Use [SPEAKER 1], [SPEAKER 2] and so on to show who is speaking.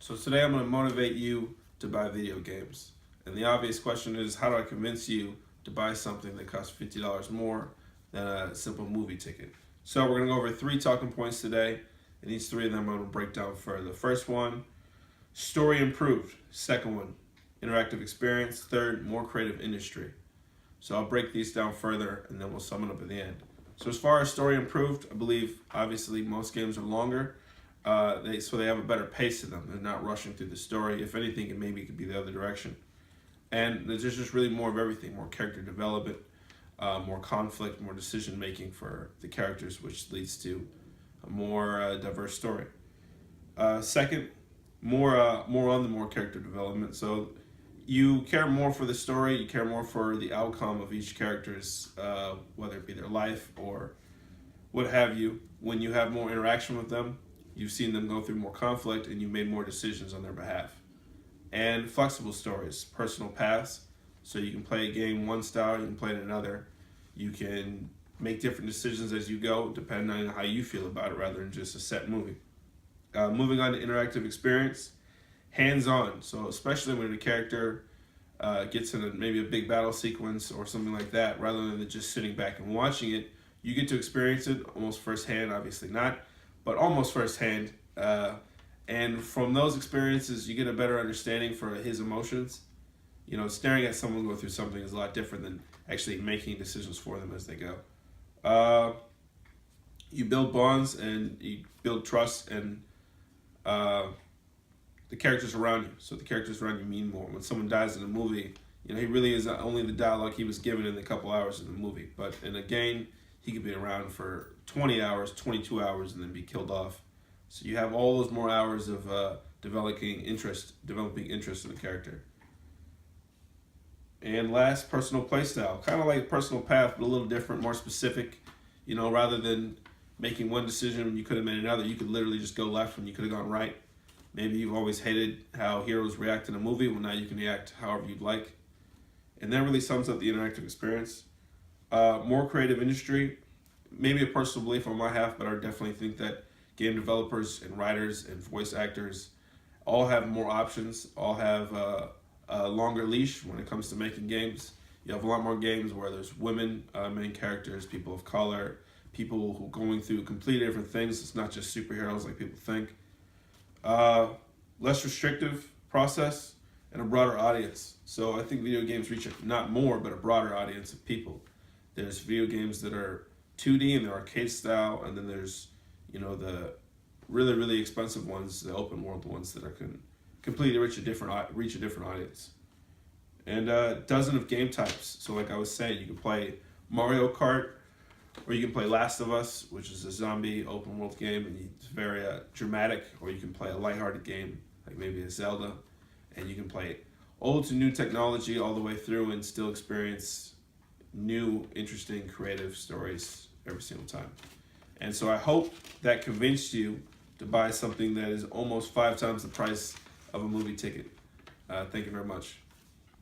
[SPEAKER 1] So today I'm going to motivate you to buy video games. And the obvious question is, how do I convince you to buy something that costs $50 more than a simple movie ticket? So we're going to go over 3 talking points today, and each 3 of them I'm going to break down further. The first one, story improved. Second one, interactive experience. Third, more creative industry. So I'll break these down further, and then we'll sum it up at the end. So as far as story improved, I believe obviously most games are longer. So they have a better pace to them. They're not rushing through the story. If anything, it could be the other direction. And there's just really more of everything, more character development, more conflict, more decision making for the characters, which leads to a more diverse story. Second, more on the more character development. So you care more for the story, you care more for the outcome of each character's, whether it be their life or what have you. When you have more interaction with them, you've seen them go through more conflict and you made more decisions on their behalf. And flexible stories, personal paths. So you can play a game one style, you can play it another. You can make different decisions as you go, depending on how you feel about it, rather than just a set movie. Moving on to interactive experience, hands-on. So especially when a character gets in maybe a big battle sequence or something like that, rather than just sitting back and watching it, you get to experience it almost firsthand, obviously not, but almost firsthand. And from those experiences, you get a better understanding for his emotions. You know, staring at someone go through something is a lot different than actually making decisions for them as they go. You build bonds and you build trust and the characters around you. So the characters around you mean more. When someone dies in a movie, you know, he really is only the dialogue he was given in the couple hours in the movie. But in a game, he could be around for 20 hours, 22 hours, and then be killed off. So you have all those more hours of developing interest in the character. And last, personal playstyle. Kind of like personal path, but a little different, more specific. You know, rather than making one decision when you could have made another, you could literally just go left when you could have gone right. Maybe you've always hated how heroes react in a movie. Well, now you can react however you'd like. And that really sums up the interactive experience. More creative industry. Maybe a personal belief on my half, but I definitely think that game developers and writers and voice actors all have more options, all have a longer leash when it comes to making games. You have a lot more games where there's women main characters, people of color, people who are going through completely different things. It's not just superheroes like people think. Less restrictive process and a broader audience. So I think video games reach not more, but a broader audience of people. There's video games that are 2D and they're arcade style, and then there's, you know, the really, really expensive ones, the open world ones that are completely reach a different audience. And a dozen of game types. So like I was saying, you can play Mario Kart, or you can play Last of Us, which is a zombie open world game, and it's very dramatic. Or you can play a lighthearted game, like maybe a Zelda, and you can play old to new technology all the way through and still experience new, interesting, creative stories every single time. And so I hope that convinced you to buy something that is almost 5 times the price of a movie ticket. Thank you very much.